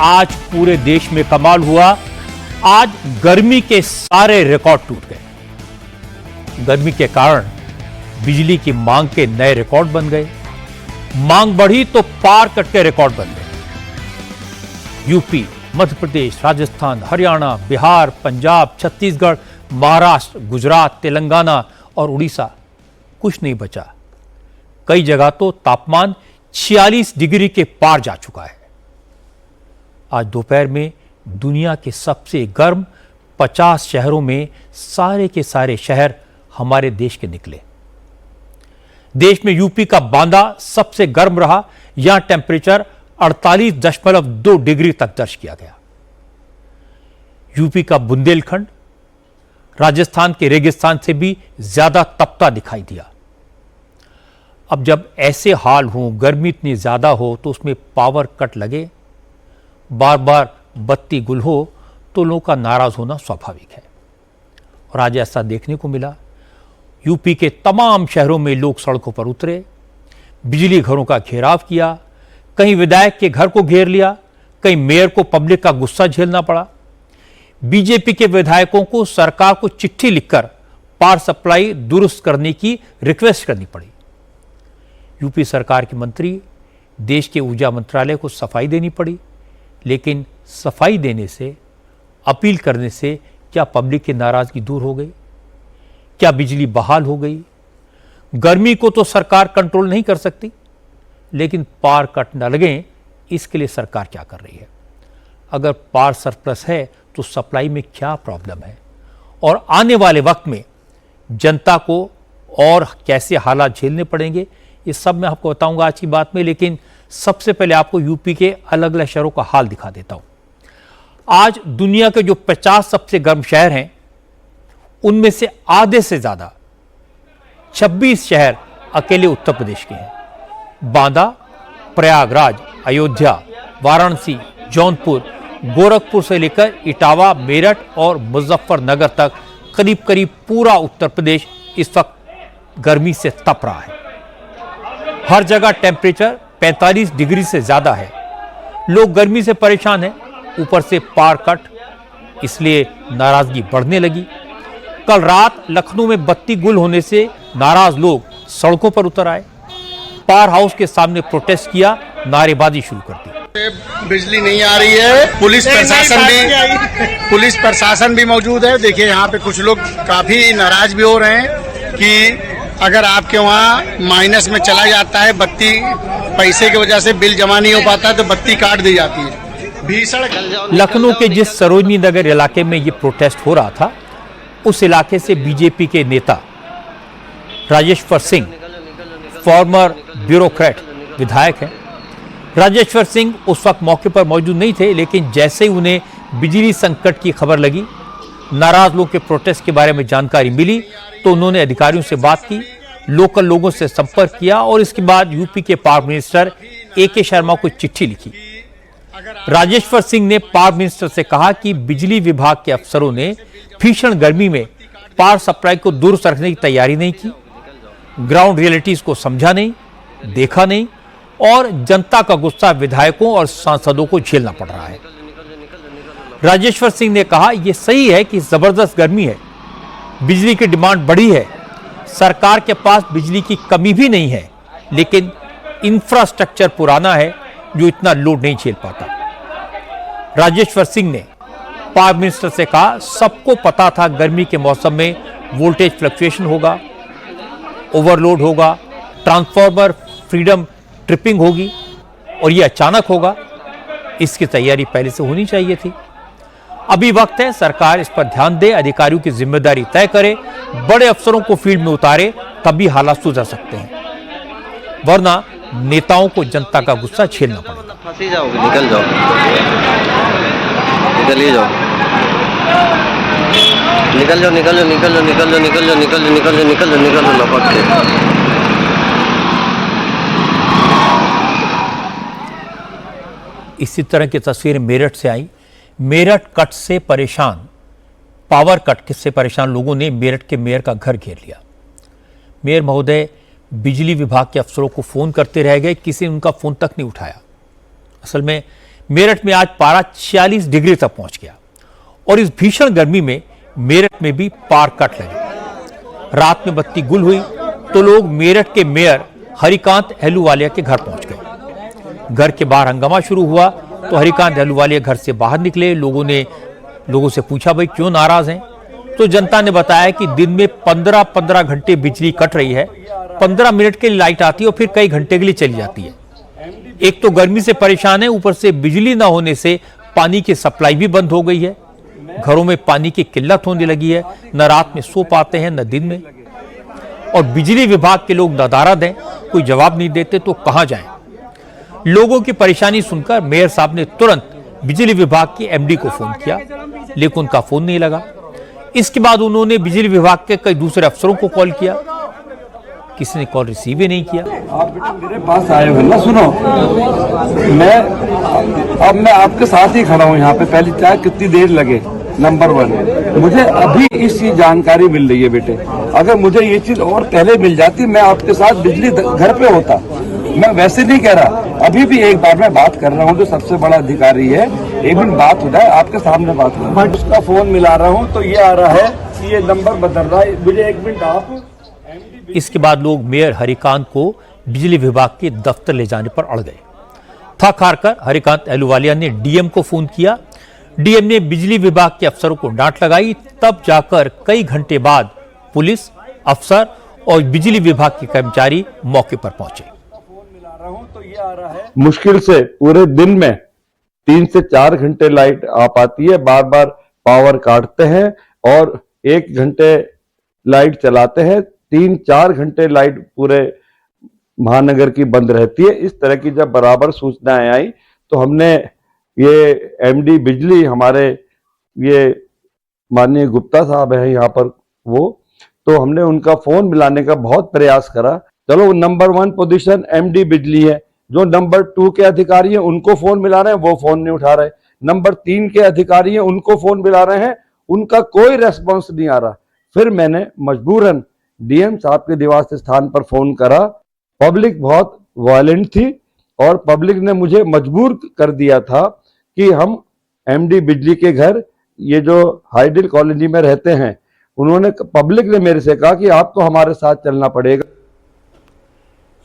आज पूरे देश में कमाल हुआ। आज गर्मी के सारे रिकॉर्ड टूट गए। गर्मी के कारण बिजली की मांग के नए रिकॉर्ड बन गए। मांग बढ़ी तो पार कट के रिकॉर्ड बन गए। यूपी, मध्य प्रदेश, राजस्थान, हरियाणा, बिहार, पंजाब, छत्तीसगढ़, महाराष्ट्र, गुजरात, तेलंगाना और उड़ीसा, कुछ नहीं बचा। कई जगह तो तापमान 46 डिग्री के पार जा चुका है। आज दोपहर में दुनिया के सबसे गर्म 50 शहरों में सारे के सारे शहर हमारे देश के निकले। देश में यूपी का बांदा सबसे गर्म रहा। यहां टेम्परेचर 48.2 डिग्री तक दर्ज किया गया। यूपी का बुंदेलखंड राजस्थान के रेगिस्तान से भी ज्यादा तपता दिखाई दिया। अब जब ऐसे हाल हो, गर्मी इतनी ज्यादा हो, तो उसमें पावर कट लगे, बार बार बत्ती गुल हो, तो लोगों का नाराज होना स्वाभाविक है। और आज ऐसा देखने को मिला। यूपी के तमाम शहरों में लोग सड़कों पर उतरे, बिजली घरों का घेराव किया, कहीं विधायक के घर को घेर लिया, कहीं मेयर को पब्लिक का गुस्सा झेलना पड़ा। बीजेपी के विधायकों को सरकार को चिट्ठी लिखकर पावर सप्लाई दुरुस्त करने की रिक्वेस्ट करनी पड़ी। यूपी सरकार के मंत्री देश के ऊर्जा मंत्रालय को सफाई देनी पड़ी, लेकिन सफाई देने से, अपील करने से क्या पब्लिक की नाराजगी दूर हो गई? क्या बिजली बहाल हो गई? गर्मी को तो सरकार कंट्रोल नहीं कर सकती, लेकिन पावर कट न लगे इसके लिए सरकार क्या कर रही है? अगर पावर सरप्लस है तो सप्लाई में क्या प्रॉब्लम है? और आने वाले वक्त में जनता को और कैसे हालात झेलने पड़ेंगे, ये सब मैं आपको बताऊंगा आज की बात में। लेकिन सबसे पहले आपको यूपी के अलग अलग शहरों का हाल दिखा देता हूं। आज दुनिया के जो 50 सबसे गर्म शहर हैं, उनमें से आधे से ज्यादा 26 शहर अकेले उत्तर प्रदेश के हैं। बांदा, प्रयागराज, अयोध्या, वाराणसी, जौनपुर, गोरखपुर से लेकर इटावा, मेरठ और मुजफ्फरनगर तक करीब करीब पूरा उत्तर प्रदेश इस वक्त गर्मी से तप रहा है। हर जगह टेम्परेचर 45 डिग्री से ज्यादा है। लोग गर्मी से परेशान हैं, ऊपर से पावर कट, इसलिए नाराजगी बढ़ने लगी। कल रात लखनऊ में बत्ती गुल होने से नाराज लोग सड़कों पर उतर आए, पावर हाउस के सामने प्रोटेस्ट किया, नारेबाजी शुरू कर दी। बिजली नहीं आ रही है। पुलिस प्रशासन भी मौजूद है। देखिए यहाँ पे कुछ लोग काफी नाराज भी हो रहे हैं कि अगर आपके वहाँ माइनस में चला जाता है बत्ती, पैसे की वजह से बिल जमा नहीं हो पाता है, तो बत्ती काट दी जाती है। भीषण लखनऊ के जिस सरोजनी नगर इलाके में ये प्रोटेस्ट हो रहा था, उस इलाके से बीजेपी के नेता राजेश्वर सिंह, फॉर्मर ब्यूरोक्रेट विधायक हैं। राजेश्वर सिंह उस वक्त मौके पर मौजूद नहीं थे, लेकिन जैसे ही उन्हें बिजली संकट की खबर लगी, नाराज लोगों के प्रोटेस्ट के बारे में जानकारी मिली, तो उन्होंने अधिकारियों से बात की, लोकल लोगों से संपर्क किया और इसके बाद यूपी के पावर मिनिस्टर ए.के. शर्मा को चिट्ठी लिखी। राजेश्वर सिंह ने पावर मिनिस्टर से कहा कि बिजली विभाग के अफसरों ने भीषण गर्मी में पावर सप्लाई को दुरुस्त रखने की तैयारी नहीं की, ग्राउंड रियलिटीज को समझा नहीं, देखा नहीं, और जनता का गुस्सा विधायकों और सांसदों को झेलना पड़ रहा है। राजेश्वर सिंह ने कहा, यह सही है कि जबरदस्त गर्मी है, बिजली की डिमांड बढ़ी है, सरकार के पास बिजली की कमी भी नहीं है, लेकिन इंफ्रास्ट्रक्चर पुराना है जो इतना लोड नहीं झेल पाता। राजेश्वर सिंह ने पावर मिनिस्टर से कहा, सबको पता था गर्मी के मौसम में वोल्टेज फ्लक्चुएशन होगा, ओवरलोड होगा, ट्रांसफार्मर फ्रीडम ट्रिपिंग होगी और यह अचानक होगा। इसकी तैयारी पहले से होनी चाहिए थी। अभी वक्त है सरकार इस पर ध्यान दे, अधिकारियों की जिम्मेदारी तय करे, बड़े अफसरों को फील्ड में उतारे, तभी हालात सुधर सकते हैं, वरना नेताओं को जनता का गुस्सा झेलना पड़ेगा। फंसी जाओगे, निकल जाओ, निकलिए जाओ, निकल जाओ, निकल जाओ, निकल जाओ, निकल जाओ, निकल जाओ, निकल जाओ, निकल जाओ, निकल जाओ, निकल जाओ, लपट के। इसी तरह की तस्वीरें मेरठ से आई। मेरठ कट से परेशान, पावर कट से परेशान लोगों ने मेरठ के मेयर का घर घेर लिया। मेयर महोदय बिजली विभाग के अफसरों को फोन करते रह गए, किसी ने उनका फोन तक नहीं उठाया। असल में मेरठ में आज पारा 46 डिग्री तक पहुंच गया और इस भीषण गर्मी में मेरठ में भी पार कट लगे। रात में बत्ती गुल हुई तो लोग मेरठ के मेयर हरिकांत अहलूवालिया के घर पहुंच गए। घर के बाहर हंगामा शुरू हुआ तो हरिकांत अहलूवालिया घर से बाहर निकले। लोगों से पूछा, भाई क्यों नाराज हैं? तो जनता ने बताया कि दिन में 15-15 घंटे बिजली कट रही है, 15 मिनट के लिए लाइट आती है और फिर कई घंटे के लिए चली जाती है। एक तो गर्मी से परेशान है, ऊपर से बिजली न होने से पानी की सप्लाई भी बंद हो गई है। घरों में पानी की किल्लत होने लगी है, न रात में सो पाते हैं न दिन में। और बिजली विभाग के लोग नदारद हैं, कोई जवाब नहीं देते तो कहां जाएं? लोगों की परेशानी सुनकर मेयर साहब ने तुरंत बिजली विभाग के एमडी को फोन किया, लेकिन उनका फोन नहीं लगा। इसके बाद उन्होंने बिजली विभाग के कई दूसरे अफसरों को कॉल किया, किसी ने कॉल रिसीव ही नहीं किया। आप मेरे पास आए हो ना, सुनो, मैं आपके साथ ही खड़ा हूँ यहाँ पे। पहली चाहे कितनी देर लगे, नंबर 1 मुझे अभी इस चीज जानकारी मिल रही है बेटे। अगर मुझे ये चीज और पहले मिल जाती, मैं आपके साथ बिजली घर पे होता। मैं वैसे नहीं कह रहा, अभी भी एक बार मैं बात कर रहा हूँ जो सबसे बड़ा अधिकारी है, एक मिनट बात हो जाए, आपके सामने बात हो। मैं उसका फोन मिला रहा हूँ तो ये आ रहा है कि ये नंबर बदल रहा है, मुझे एक मिनट आप। इसके बाद लोग मेयर हरिकांत को बिजली विभाग के दफ्तर ले जाने पर अड़ गए। थक हार कर हरिकांत अहलूवालिया ने डीएम को फोन किया। डीएम ने बिजली विभाग के अफसरों को डांट लगाई, तब जाकर कई घंटे बाद पुलिस, अफसर और बिजली विभाग के कर्मचारी मौके पर पहुंचे। मुश्किल से पूरे दिन में 3 से 4 घंटे लाइट आ पाती है, बार बार पावर काटते हैं और 1 घंटे लाइट चलाते हैं, 3-4 घंटे लाइट पूरे महानगर की बंद रहती है। इस तरह की जब बराबर सूचनाएं आई तो हमने ये एमडी बिजली, हमारे ये माननीय गुप्ता साहब है यहाँ पर, तो हमने उनका फोन मिलाने का बहुत प्रयास करा। चलो, नंबर 1 पोजीशन एमडी बिजली है, जो नंबर 2 के अधिकारी हैं उनको फोन मिला रहे हैं, वो फोन नहीं उठा रहे। नंबर 3 के अधिकारी हैं, उनको फोन मिला रहे हैं, उनका कोई रेस्पॉन्स नहीं आ रहा। फिर मैंने मजबूरन डीएम साहब के निवास स्थान पर फोन करा। पब्लिक बहुत वायलेंट थी और पब्लिक ने मुझे मजबूर कर दिया था कि हम एमडी बिजली के घर, ये जो हाइडिल कॉलोनी में रहते हैं, पब्लिक ने मेरे से कहा कि आपको हमारे साथ चलना पड़ेगा।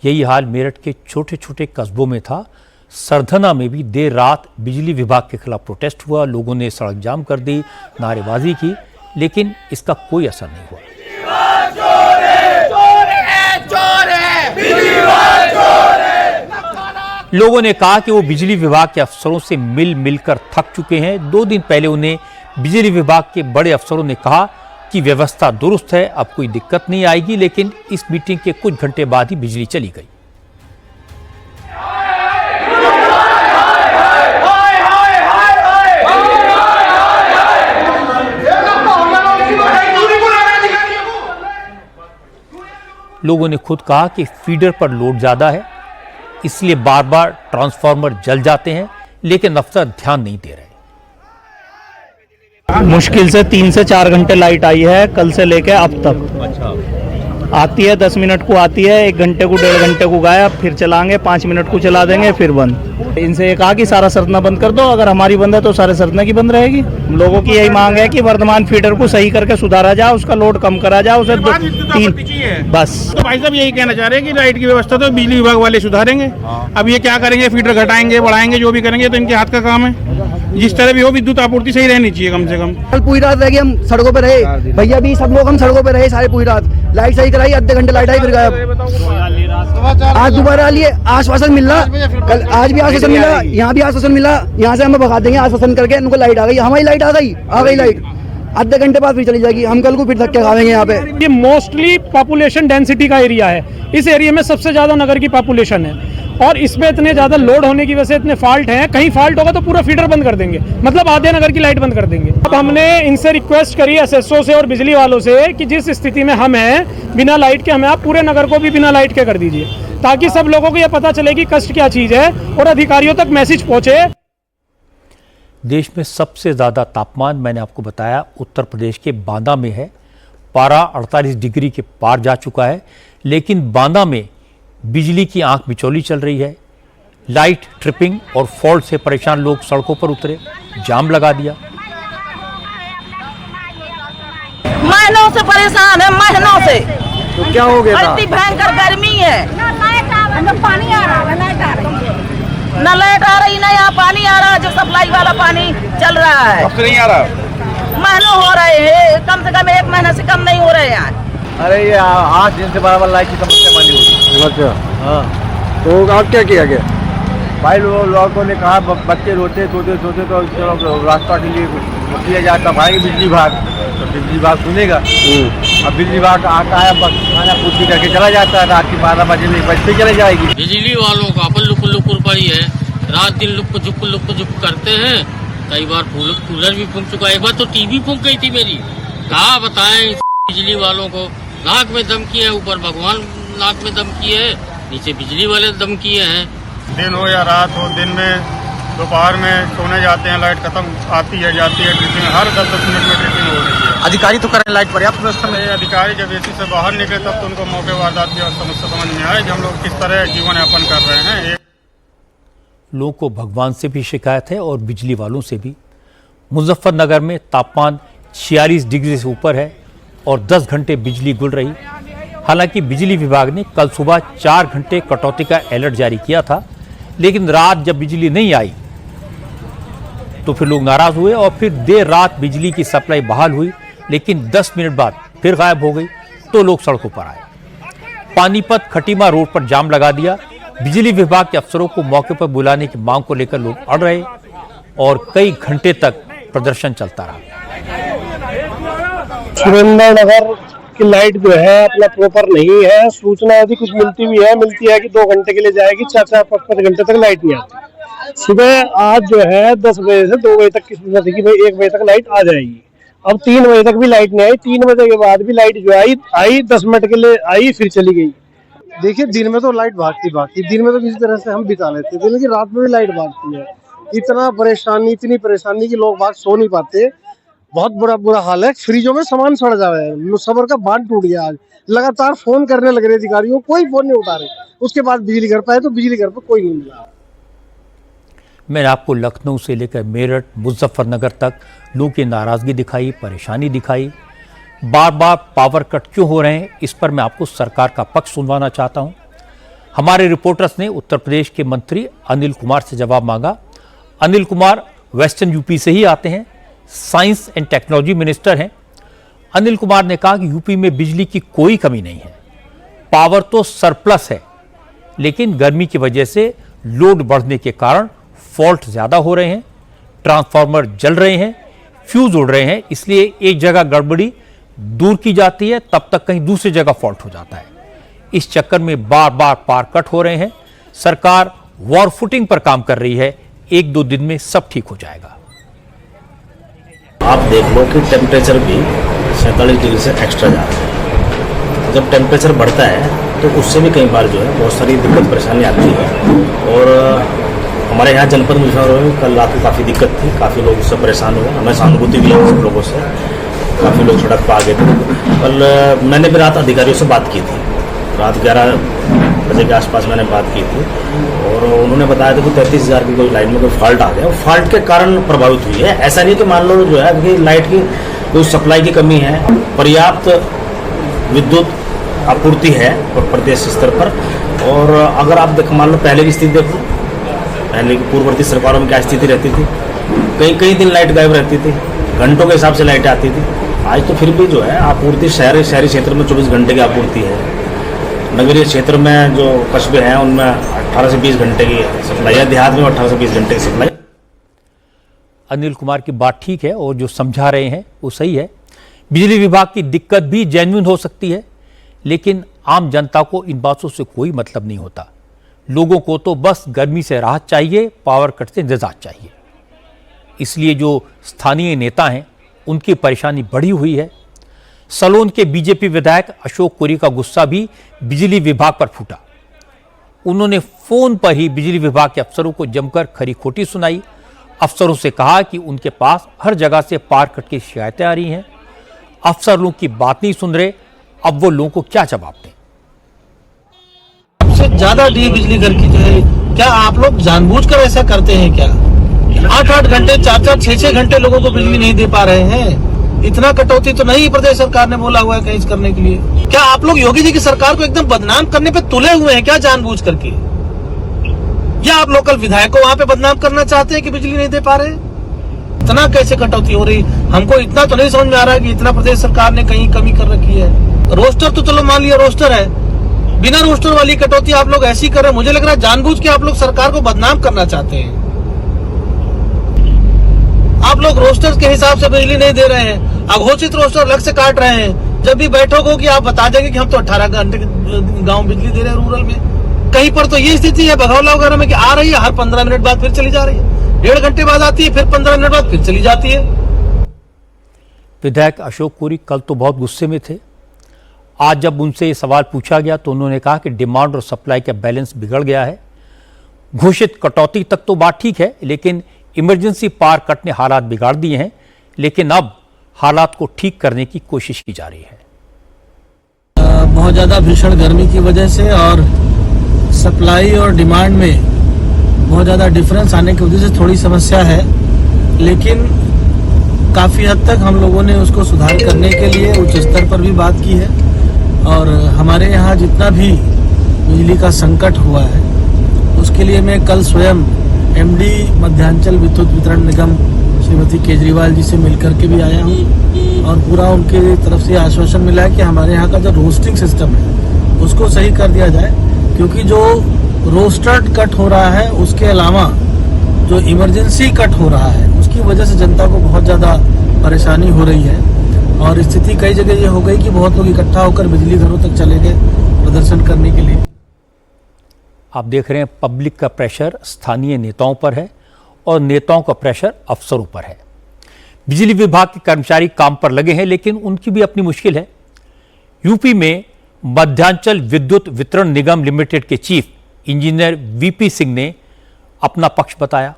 यही हाल मेरठ के छोटे छोटे कस्बों में था। सरधना में भी देर रात बिजली विभाग के खिलाफ प्रोटेस्ट हुआ। लोगों ने सड़क जाम कर दी, नारेबाजी की, लेकिन इसका कोई असर नहीं हुआ। लोगों ने कहा कि वो बिजली विभाग के अफसरों से मिलकर थक चुके हैं। 2 दिन पहले उन्हें बिजली विभाग के बड़े अफसरों ने कहा कि व्यवस्था दुरुस्त है, अब कोई दिक्कत नहीं आएगी, लेकिन इस मीटिंग के कुछ घंटे बाद ही बिजली चली गई। लोगों ने खुद कहा कि फीडर पर लोड ज्यादा है, इसलिए बार बार ट्रांसफार्मर जल जाते हैं, लेकिन अफसर ध्यान नहीं दे रहे। मुश्किल से 3 से 4 घंटे लाइट आई है कल से लेके अब तक। आती है 10 मिनट को आती है, 1 घंटे को 1.5 घंटे को गायब, फिर चलाएंगे, 5 मिनट को चला देंगे, फिर बंद। इनसे ये कहा कि सारा सरतना बंद कर दो, अगर हमारी बंद है तो सारे सरतना की बंद रहेगी। हम लोगों की यही मांग है कि वर्तमान फीडर को सही करके सुधारा जाए, उसका लोड कम करा जाए, उसे 2-3 बस। तो भाई साहब यही कहना चाह रहे हैं कि लाइट की व्यवस्था तो बिजली विभाग वाले सुधारेंगे। अब ये क्या करेंगे, फीडर घटाएंगे बढ़ाएंगे, जो भी करेंगे तो इनके हाथ का काम है। जिस तरह भी हो, विद्युत आपूर्ति सही रहनी चाहिए कम से कम। कल पूरी रात रह गई, हम सड़कों पे रहे भैया, भी सब लोग हम सड़कों पे रहे सारे पूरी रात। लाइट सही कराई, आधे घंटे लाइट आई, फिर गायब। आज दोबारा लिए आश्वासन मिल रहा, कल आज भी आश्वासन मिला, यहाँ भी आश्वासन मिला, यहाँ से हमें भगा देंगे आश्वासन करके। इनको लाइट आ गई, हमारी लाइट आ गई लाइट, आधे घंटे बाद फिर चली जाएगी। हम कल को फिर धक्के खाएंगे यहाँ पे। ये मोस्टली पॉपुलेशन डेंसिटी का एरिया है, इस एरिया में सबसे ज्यादा नगर की पॉपुलेशन है और इसमें इतने ज्यादा लोड होने की वजह से इतने फॉल्ट हैं। कहीं फॉल्ट होगा तो पूरा फीडर बंद कर देंगे, मतलब आधे नगर की लाइट बंद कर देंगे। अब हमने इनसे रिक्वेस्ट करी एसएसओ से और बिजली वालों से कि जिस स्थिति में हम हैं बिना लाइट के, हमें आप पूरे नगर को भी बिना लाइट के कर दीजिए, ताकि सब लोगों को यह पता चले कि कष्ट क्या चीज है और अधिकारियों तक मैसेज पहुंचे। देश में सबसे ज्यादा तापमान, मैंने आपको बताया, उत्तर प्रदेश के बांदा में है। पारा 48 डिग्री के पार जा चुका है, लेकिन बांदा में बिजली की आंख मिचौली चल रही है। लाइट ट्रिपिंग और फॉल्ट से परेशान लोग सड़कों पर उतरे, जाम लगा दिया। महीनों से परेशान है, महीनों से। तो क्या हो गया? इतनी भयंकर गर्मी है, पानी आ रहा है, लाइट आ रही है, न लाइट आ रही न यहाँ पानी आ रहा है। जो सप्लाई वाला पानी चल रहा है अब तो नहीं आ रहा। महीनों हो रहे हैं, कम से कम 1 महीने से कम नहीं हो रहे हैं। अरे ये 8 दिन से बराबर लाइट की समस्या बनी हुई। अच्छा, हाँ। तो अब क्या किया गया? भाई लोगों ने कहा बच्चे रोते तो चलो रास्ता के लिए किया जाता भाई बिजली विभाग, तो बिजली विभाग सुनेगा। अब बिजली विभाग आता है, बस खाना पूर्ति करके चला जाता है। रात के 12 बजे 1 बजे चले जाएगी। बिजली वालों का अपन लुक पड़ी है, रात दिन लुक झुक करते हैं। कई बार कूलर भी फूंक चुका है, एक बार तो टीवी फूंक गई थी मेरी। कहा बताएं बिजली वालों को, नाक में दम किए, ऊपर भगवान नाक में दम किए है, नीचे बिजली वाले दम किए हैं। दिन हो या रात हो, दिन में दोपहर में सोने जाते हैं, लाइट खत्म आती है जाती है, ट्रिपिंग हर 10-10 मिनट में ट्रिपिंग हो रही है। अधिकारी तो करें लाइट पर्याप्त व्यवस्था में। अधिकारी जब एसी से बाहर निकले तब तो उनको मौके वारदात की समस्या समझ में आए कि हम लोग किस तरह जीवन यापन कर रहे हैं। लोगों को भगवान से भी शिकायत है और बिजली वालों से भी। मुजफ्फरनगर में तापमान 46 डिग्री से ऊपर है और 10 घंटे बिजली गुल रही। हालांकि बिजली विभाग ने कल सुबह 4 घंटे कटौती का अलर्ट जारी किया था, लेकिन रात जब बिजली नहीं आई तो फिर लोग नाराज हुए और फिर देर रात बिजली की सप्लाई बहाल हुई, लेकिन 10 मिनट बाद फिर गायब हो गई तो लोग सड़कों पर आए। पानीपत खटीमा रोड पर जाम लगा दिया। बिजली विभाग के अफसरों को मौके पर बुलाने की मांग को लेकर लोग अड़ रहे और कई घंटे तक प्रदर्शन चलता रहा। सुरेंद्रनगर की लाइट जो है अपना प्रॉपर नहीं है। सूचना यदि कुछ मिलती है कि 2 घंटे के लिए जाएगी, 4-5 घंटे तक लाइट नहीं आती। सुबह आज जो है 10 बजे से 2 बजे तक की सूचना थी कि भाई 1 बजे तक लाइट आ जाएगी। अब 3 बजे तक भी लाइट नहीं आई। 3 बजे के बाद भी लाइट जो आई 10 मिनट के लिए आई, फिर चली गई। देखिए दिन में तो लाइट भागती दिन में तो किसी तरह से हम बिता लेते थे, लेकिन रात में भी लाइट भागती है। इतनी परेशानी कि लोग बाग सो नहीं पाते। बहुत बुरा हाल है। फ्रिजों में सामान सड़ जा रहा है, सबर का बांध टूट गया। आज लगातार फोन करने लग रहे अधिकारियों, कोई फोन नहीं उठा रहे। उसके बाद बिजली घर पर आए तो बिजली घर पर कोई नहीं मिला। मैंने आपको लखनऊ से लेकर मेरठ, मुजफ्फरनगर तक लोगों की नाराजगी दिखाई, परेशानी दिखाई। बार बार पावर कट क्यों हो रहे हैं, इस पर मैं आपको सरकार का पक्ष सुनवाना चाहता हूं। हमारे रिपोर्टर्स ने उत्तर प्रदेश के मंत्री अनिल कुमार से जवाब मांगा। अनिल कुमार वेस्टर्न यूपी से ही आते हैं, साइंस एंड टेक्नोलॉजी मिनिस्टर हैं। अनिल कुमार ने कहा कि यूपी में बिजली की कोई कमी नहीं है, पावर तो सरप्लस है, लेकिन गर्मी की वजह से लोड बढ़ने के कारण फॉल्ट ज्यादा हो रहे हैं, ट्रांसफार्मर जल रहे हैं, फ्यूज उड़ रहे हैं। इसलिए एक जगह गड़बड़ी दूर की जाती है, तब तक कहीं दूसरी जगह फॉल्ट हो जाता है। इस चक्कर में बार बार पावर कट हो रहे हैं। सरकार वॉर फुटिंग पर काम कर रही है, 1-2 दिन में सब ठीक हो जाएगा। आप देख लो कि टेम्परेचर भी 47 डिग्री से एक्स्ट्रा जा रहा है। जब टेम्परेचर बढ़ता है तो उससे भी कई बार जो है बहुत सारी दिक्कत परेशानी आती है। और हमारे यहाँ जनपद मुजफ्फरनगर में कल रात को काफ़ी दिक्कत थी, काफ़ी लोग उससे परेशान हुए। हमें सहानुभूति भी लगी सब लोगों से, काफ़ी लोग सड़क पर आ गए थे। कल मैंने भी रात अधिकारियों से बात की थी, रात 11 बजे के आसपास मैंने बात की थी और उन्होंने बताया था कि 33,000 की कोई लाइन में कोई फॉल्ट आ गया। फॉल्ट के कारण प्रभावित हुई है। ऐसा नहीं कि मान लो जो है कि लाइट की कोई सप्लाई की कमी है, पर्याप्त विद्युत आपूर्ति है प्रदेश स्तर पर। और अगर आप मान लो पहले की स्थिति देखो, पहले की पूर्ववर्ती सरकारों में क्या स्थिति रहती थी, कई दिन लाइट गायब रहती थी, घंटों के हिसाब से लाइटें आती थी। आज तो फिर भी जो है आपूर्ति शहरी क्षेत्र में 24 घंटे की आपूर्ति है। नगरीय क्षेत्र में जो कस्बे हैं उनमें 18 से 20 घंटे की सप्लाई है, देहात में 18 से 20 घंटे की सप्लाई। अनिल कुमार की बात ठीक है और जो समझा रहे हैं वो सही है। बिजली विभाग की दिक्कत भी जेन्युइन हो सकती है, लेकिन आम जनता को इन बातों से कोई मतलब नहीं होता। लोगों को तो बस गर्मी से राहत चाहिए, पावर कट से निजात चाहिए। इसलिए जो स्थानीय नेता हैं उनकी परेशानी बढ़ी हुई है। सलोन के बीजेपी विधायक अशोक कुरी का गुस्सा भी बिजली विभाग पर फूटा। उन्होंने फोन पर ही बिजली विभाग के अफसरों को जमकर खरी खोटी सुनाई। अफसरों से कहा कि उनके पास हर जगह से पावर कट की शिकायतें आ रही हैं, अफसर लोगों की बात नहीं सुन रहे। अब वो लोगों को क्या जवाब दें। सबसे ज्यादा दी बिजली घर की जो है, क्या आप लोग जानबूझकर ऐसा करते हैं क्या? 8-8 घंटे 4-4 6-6 घंटे लोगों को बिजली नहीं दे पा रहे हैं। इतना कटौती तो नहीं प्रदेश सरकार ने बोला हुआ है कहीं करने के लिए। क्या आप लोग योगी जी की सरकार को एकदम बदनाम करने पे तुले हुए हैं क्या जानबूझ करके? या आप लोकल विधायक को वहाँ पे बदनाम करना चाहते हैं कि बिजली नहीं दे पा रहे? इतना कैसे कटौती हो रही, हमको इतना तो नहीं समझ में आ रहा है कि इतना प्रदेश सरकार ने कहीं कमी कर रखी है। रोस्टर तो चलो मान लिया रोस्टर है, बिना रोस्टर वाली कटौती आप लोग ऐसी कर रहे हैं। मुझे लग रहा है जानबूझ के आप लोग सरकार को बदनाम करना चाहते हैं। आप लोग रोस्टर के हिसाब से बिजली नहीं दे रहे हैं, अघोषित रोस्टर अलग से काट रहे हैं। जब भी बैठक होगी आप बता देंगे कि हम तो 18 घंटे गांव बिजली दे रहे हैं रूरल में। कहीं पर तो ये स्थिति है बघौला वगैरह में कि आ रही है, हर 15 मिनट बाद फिर चली जा रही है, 1.5 घंटे बाद आती है, फिर 15 मिनट बाद फिर चली जाती है। विधायक अशोक पुरी कल तो बहुत गुस्से में थे। आज जब उनसे ये सवाल पूछा गया तो उन्होंने कहा कि डिमांड और सप्लाई का बैलेंस बिगड़ गया है। घोषित कटौती तक तो बात ठीक है, लेकिन इमरजेंसी पावर कट ने हालात बिगाड़ दिए हैं। लेकिन अब हालात को ठीक करने की कोशिश की जा रही है। बहुत ज्यादा भीषण गर्मी की वजह से और सप्लाई और डिमांड में बहुत ज़्यादा डिफरेंस आने की वजह से थोड़ी समस्या है, लेकिन काफ़ी हद तक हम लोगों ने उसको सुधार करने के लिए उच्च स्तर पर भी बात की है। और हमारे यहाँ जितना भी बिजली का संकट हुआ है उसके लिए मैं कल स्वयं एमडी मध्यांचल विद्युत वितरण निगम श्रीमती केजरीवाल जी से मिलकर के भी आया हूँ और पूरा उनके तरफ से आश्वासन मिला है कि हमारे यहाँ का जो रोस्टिंग सिस्टम है उसको सही कर दिया जाए, क्योंकि जो रोस्टर्ड कट हो रहा है उसके अलावा जो इमरजेंसी कट हो रहा है उसकी वजह से जनता को बहुत ज़्यादा परेशानी हो रही है। और स्थिति कई जगह ये हो गई कि बहुत लोग इकट्ठा होकर बिजली घरों तक चले गए प्रदर्शन करने के लिए। आप देख रहे हैं पब्लिक का प्रेशर स्थानीय नेताओं पर है और नेताओं का प्रेशर अफसरों पर है। बिजली विभाग के कर्मचारी काम पर लगे हैं, लेकिन उनकी भी अपनी मुश्किल है। यूपी में मध्यांचल विद्युत वितरण निगम लिमिटेड के चीफ इंजीनियर वीपी सिंह ने अपना पक्ष बताया।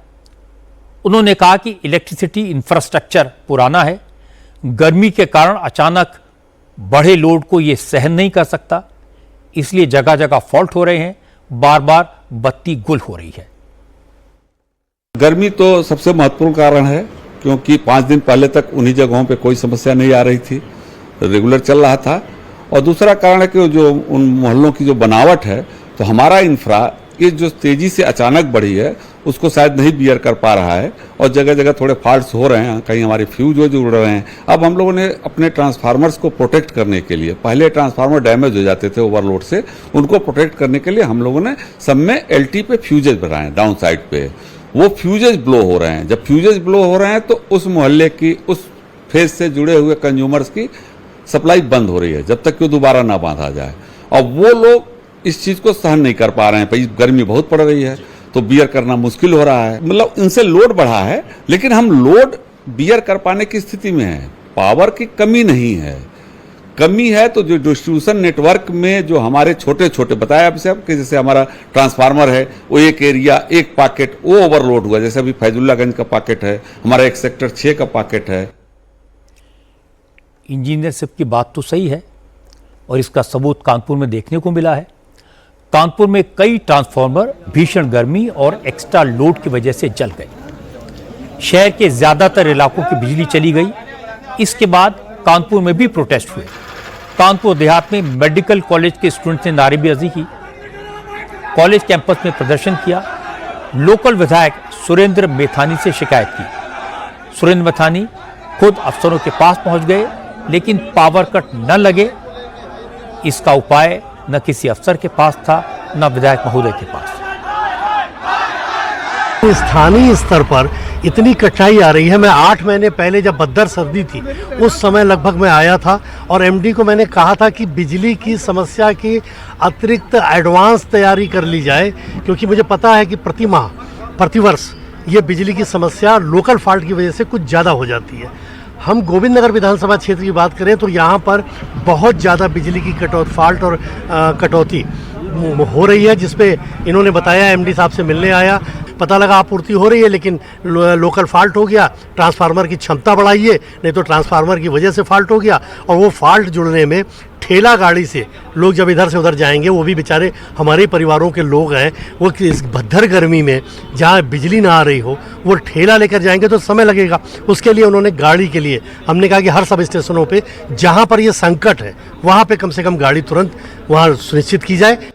उन्होंने कहा कि इलेक्ट्रिसिटी इंफ्रास्ट्रक्चर पुराना है, गर्मी के कारण अचानक बढ़े लोड को यह सहन नहीं कर सकता, इसलिए जगह जगह फॉल्ट हो रहे हैं, बार बार बत्ती गुल हो रही है। गर्मी तो सबसे महत्वपूर्ण कारण है, क्योंकि 5 दिन पहले तक उन्हीं जगहों पे कोई समस्या नहीं आ रही थी, रेगुलर चल रहा था। और दूसरा कारण है कि जो उन मोहल्लों की जो बनावट है, तो हमारा इंफ्रा ये जो तेजी से अचानक बढ़ी है उसको शायद नहीं बियर कर पा रहा है और जगह जगह थोड़े फॉल्ट्स हो रहे हैं, कहीं हमारे फ्यूज उड़ रहे हैं। अब हम लोगों ने अपने ट्रांसफार्मर्स को प्रोटेक्ट करने के लिए, पहले ट्रांसफार्मर डैमेज हो जाते थे ओवरलोड से, उनको प्रोटेक्ट करने के लिए हम लोगों ने सब में एलटी पे फ्यूजेज बनाए डाउन साइड पे। वो फ्यूजेज ब्लो हो रहे हैं। जब फ्यूजेज ब्लो हो रहे हैं तो उस मोहल्ले की, उस फेज से जुड़े हुए कंज्यूमर्स की सप्लाई बंद हो रही है जब तक कि दोबारा ना बांधा जाए। और वो लोग इस चीज को सहन नहीं कर पा रहे हैं। भाई गर्मी बहुत पड़ रही है तो बियर करना मुश्किल हो रहा है। मतलब इनसे लोड बढ़ा है, लेकिन हम लोड बियर कर पाने की स्थिति में है। पावर की कमी नहीं है, कमी है तो जो डिस्ट्रीब्यूशन नेटवर्क में जो हमारे छोटे छोटे बताया आपसे कि जैसे हमारा ट्रांसफार्मर है, वो एक एरिया एक पॉकेट वो ओवरलोड हुआ। जैसे अभी फैजुल्लागंज का पॉकेट है, हमारा एक सेक्टर 6 का पॉकेट है। इंजीनियर साहब की बात तो सही है और इसका सबूत कानपुर में देखने को मिला है। कानपुर में कई ट्रांसफार्मर भीषण गर्मी और एक्स्ट्रा लोड की वजह से जल गए। शहर के ज्यादातर इलाकों की बिजली चली गई। इसके बाद कानपुर में भी प्रोटेस्ट हुए। कानपुर देहात में मेडिकल कॉलेज के स्टूडेंट्स ने नारेबाजी की, कॉलेज कैंपस में प्रदर्शन किया। लोकल विधायक सुरेंद्र मैथानी से शिकायत की। सुरेंद्र मैथानी खुद अफसरों के पास पहुंच गए, लेकिन पावर कट न लगे इसका उपाय न किसी अफसर के पास था न विधायक महोदय के पास। स्थानीय स्तर पर इतनी कठिनाई आ रही है। मैं 8 महीने पहले जब बद्दर सर्दी थी उस समय लगभग मैं आया था और एमडी को मैंने कहा था कि बिजली की समस्या की अतिरिक्त एडवांस तैयारी कर ली जाए, क्योंकि मुझे पता है कि प्रतिवर्ष ये बिजली की समस्या लोकल फॉल्ट की वजह से कुछ ज़्यादा हो जाती है। हम गोविंद नगर विधानसभा क्षेत्र की बात करें तो यहाँ पर बहुत ज़्यादा बिजली की कटौती हो रही है, जिसपे इन्होंने बताया, एमडी साहब से मिलने आया। पता लगा आपूर्ति हो रही है, लेकिन लोकल फॉल्ट हो गया, ट्रांसफार्मर की क्षमता बढ़ाइए, नहीं तो ट्रांसफार्मर की वजह से फॉल्ट हो गया। और वो फॉल्ट जुड़ने में ठेला गाड़ी से लोग जब इधर से उधर जाएंगे, वो भी बेचारे हमारे परिवारों के लोग हैं, वो इस भद्दर गर्मी में जहाँ बिजली ना आ रही हो वो ठेला लेकर जाएंगे तो समय लगेगा। उसके लिए उन्होंने गाड़ी के लिए हमने कहा कि हर सब स्टेशनों पे जहाँ पर ये संकट है वहाँ पे कम से कम गाड़ी तुरंत वहाँ सुनिश्चित की जाए।